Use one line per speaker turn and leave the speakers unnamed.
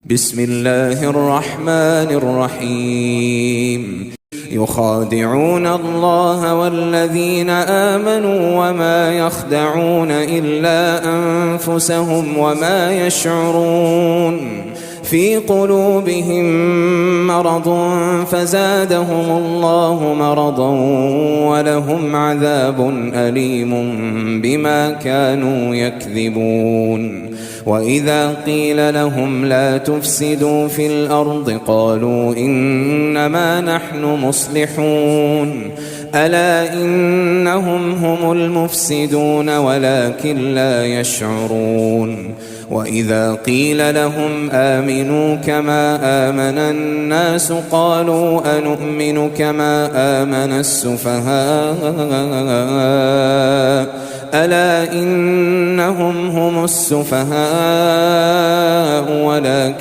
بسم الله الرحمن الرحيم يخادعون الله والذين آمنوا وما يخدعون إلا أنفسهم وما يشعرون في قلوبهم مرض فزادهم الله مرضا ولهم عذاب أليم بما كانوا يكذبون وإذا قيل لهم لا تفسدوا في الأرض قالوا إنما نحن مصلحون ألا إنهم هم المفسدون ولكن لا يشعرون وإذا قيل لهم آمنوا كما آمن الناس قالوا أنؤمن كما آمن السفهاء ألا إنهم هم السفهاء ولكن